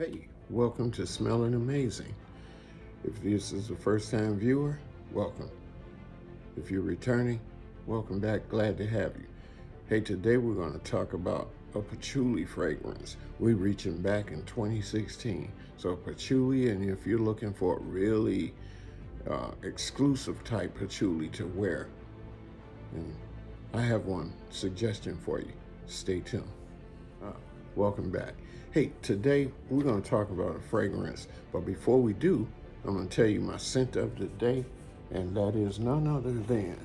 Hey, welcome to Smelling Amazing. If this is a first-time viewer, welcome. If you're returning, welcome back. Glad to have you. Hey, today we're going to talk about a patchouli fragrance. We're reaching back in 2016. So patchouli, and if you're looking for a really exclusive type patchouli to wear, and I have one suggestion for you. Stay tuned. Welcome back. Hey, today we're going to talk about a fragrance, but before we do, I'm going to tell you my scent of the day, and that is none other than,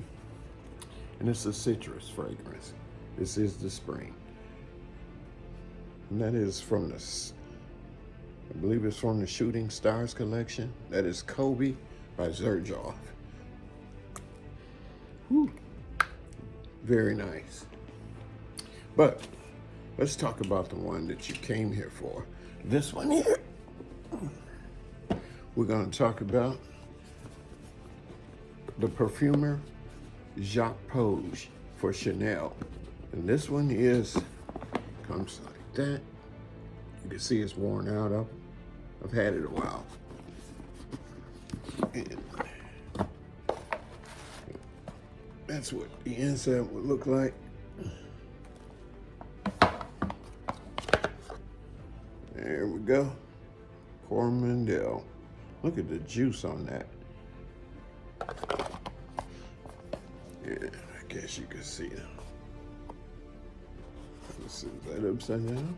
and it's a citrus fragrance. This is the spring, and that is from I believe it's from the Shooting Stars collection. That is Kobe by Xerjoff. Whew. Very nice. But let's talk about the one that you came here for. This one here. We're going to talk about the perfumer Jacques Poge for Chanel. And this one comes like that. You can see it's worn out. I've had it a while. And that's what the inside would look like. There we go. Coromandel. Look at the juice on that. Yeah, I guess you can see it. Is that upside down?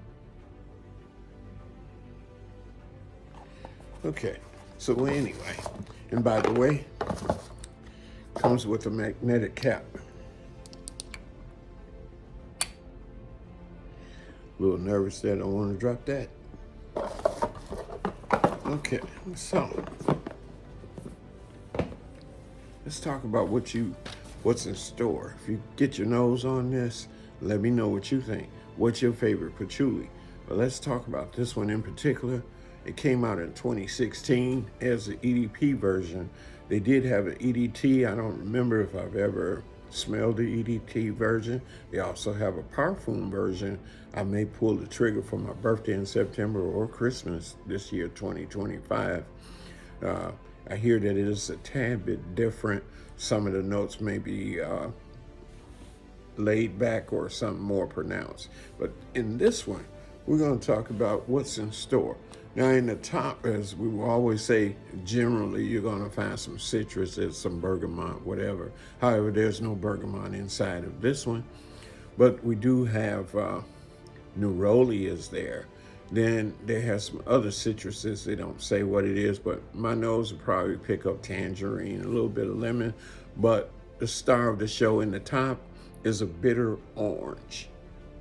Okay, so anyway, and by the way, comes with a magnetic cap. A little nervous that I want to drop that. Okay, so let's talk about what's in store. If you get your nose on this, let me know what you think. What's your favorite patchouli? But let's talk about this one in particular. It came out in 2016 as the EDP version. They did have an EDT. I don't remember if I've ever smelled the EDT version. They also have a parfum version. I may pull the trigger for my birthday in September or Christmas this year, 2025. I hear that it is a tad bit different. Some of the notes may be laid back or something more pronounced. But in this one, we're going to talk about what's in store. Now in the top, as we will always say, generally you're going to find some citrus, there's some bergamot, whatever. However, there's no bergamot inside of this one. But we do have neroli is there. Then they have some other citruses. They don't say what it is, but my nose will probably pick up tangerine, a little bit of lemon. But the star of the show in the top is a bitter orange.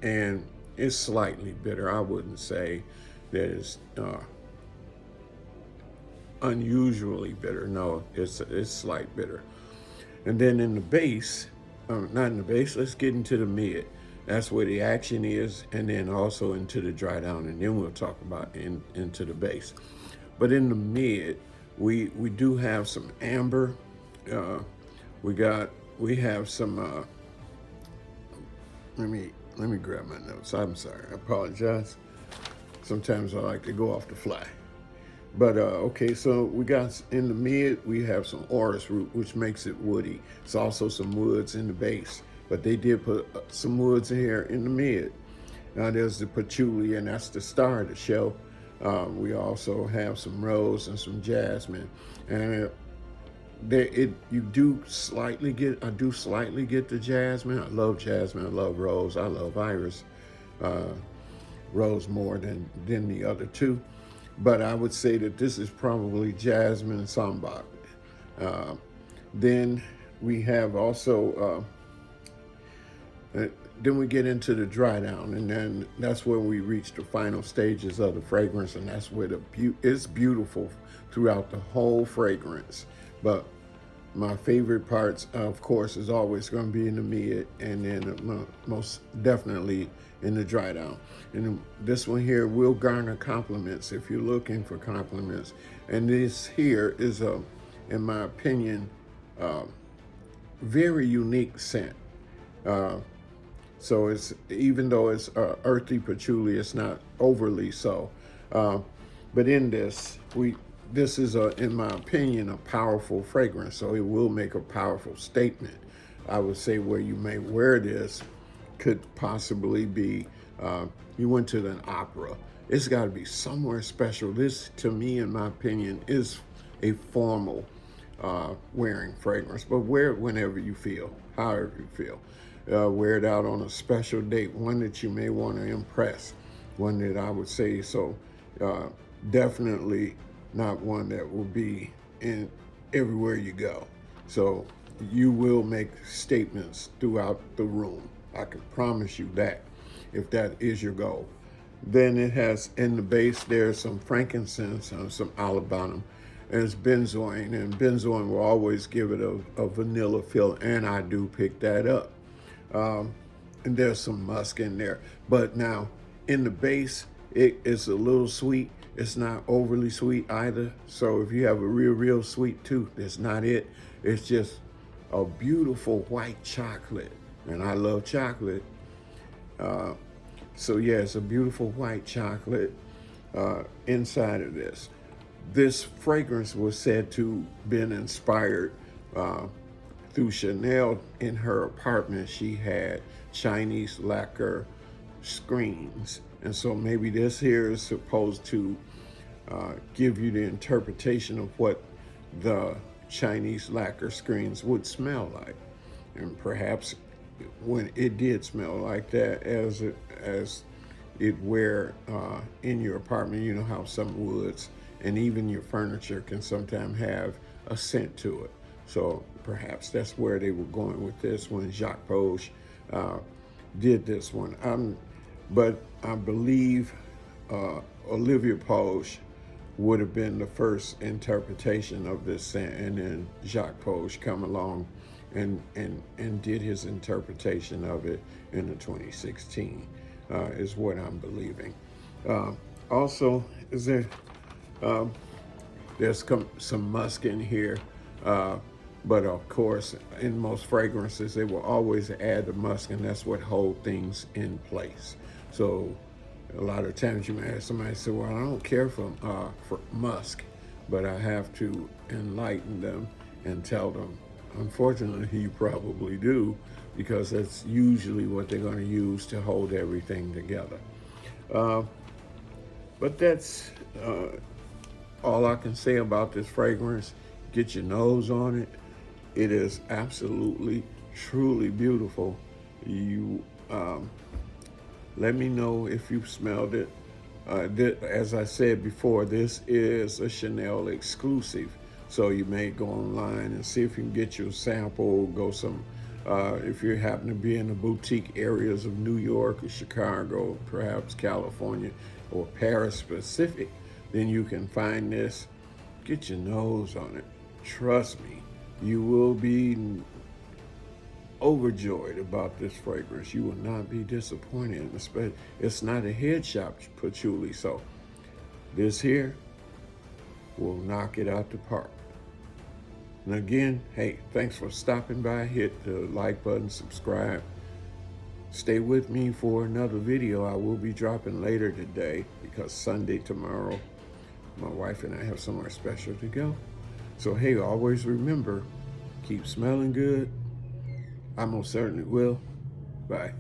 And it's slightly bitter. I wouldn't say that it's unusually bitter. No, it's slight bitter. And then in the base, not in the base, let's get into the mid. That's where the action is, and then also into the dry down, and then we'll talk about into the base. But in the mid, we do have some amber. We have some. Let me grab my notes. I'm sorry. I apologize. Sometimes I like to go off the fly. But okay, so we got in the mid, we have some orris root, which makes it woody. It's also some woods in the base, but they did put some woods in here in the mid. Now there's the patchouli, and that's the star of the show. We also have some rose and some jasmine, and I do slightly get the jasmine. I love jasmine. I love rose. I love iris. Rose more than the other two, but I would say that this is probably jasmine and sambac. Then we have also then we get into the dry down, and then that's where we reach the final stages of the fragrance, and that's where it's beautiful throughout the whole fragrance. But my favorite parts, of course, is always going to be in the mid, and then most definitely in the dry down. And this one here will garner compliments if you're looking for compliments. And this here is in my opinion, very unique scent. So it's, even though it's earthy patchouli, it's not overly so. But in this, this is, in my opinion, a powerful fragrance, so it will make a powerful statement. I would say where you may wear this could possibly be, you went to an opera. It's got to be somewhere special. This, to me, in my opinion, is a formal wearing fragrance, but wear it whenever you feel, however you feel. Wear it out on a special date, one that you may want to impress, one that I would say so. Definitely not one that will be in everywhere you go. So you will make statements throughout the room. I can promise you that, if that is your goal. Then it has in the base there's some frankincense, some olibanum, and it's benzoin. And benzoin will always give it a vanilla feel, and I do pick that up. And there's some musk in there. But now in the base, it is a little sweet. It's not overly sweet either. So if you have a real sweet tooth, that's not it. It's just a beautiful white chocolate. And I love chocolate. So yeah, it's a beautiful white chocolate inside of this. This fragrance was said to been inspired through Chanel. In her apartment, she had Chinese lacquer screens. And so maybe this here is supposed to give you the interpretation of what the Chinese lacquer screens would smell like. And perhaps when it did smell like that, as it wear in your apartment, you know how some woods and even your furniture can sometimes have a scent to it. So perhaps that's where they were going with this when Jacques Poge did this one. But I believe Olivia Poge would have been the first interpretation of this scent, and then Jacques Poge come along and did his interpretation of it in the 2016, is what I'm believing. Also, is there, there's some musk in here, but of course, in most fragrances, they will always add the musk, and that's what holds things in place. So a lot of times you may ask somebody, say, well, I don't care for musk, but I have to enlighten them and tell them, unfortunately, you probably do, because that's usually what they're going to use to hold everything together. But that's all I can say about this fragrance. Get your nose on it. It is absolutely, truly beautiful. You let me know if you've smelled it. As I said before, this is a Chanel exclusive. So you may go online and see if you can get your sample, if you happen to be in the boutique areas of New York or Chicago, perhaps California or Paris specific, then you can find this. Get your nose on it. Trust me, you will be overjoyed about this fragrance. You will not be disappointed. It's not a head shop patchouli, so this here will knock it out the park. And again, hey, thanks for stopping by. Hit the like button, subscribe. Stay with me for another video I will be dropping later today, because Sunday tomorrow, my wife and I have somewhere special to go. So hey, always remember, keep smelling good. I most certainly will. Bye.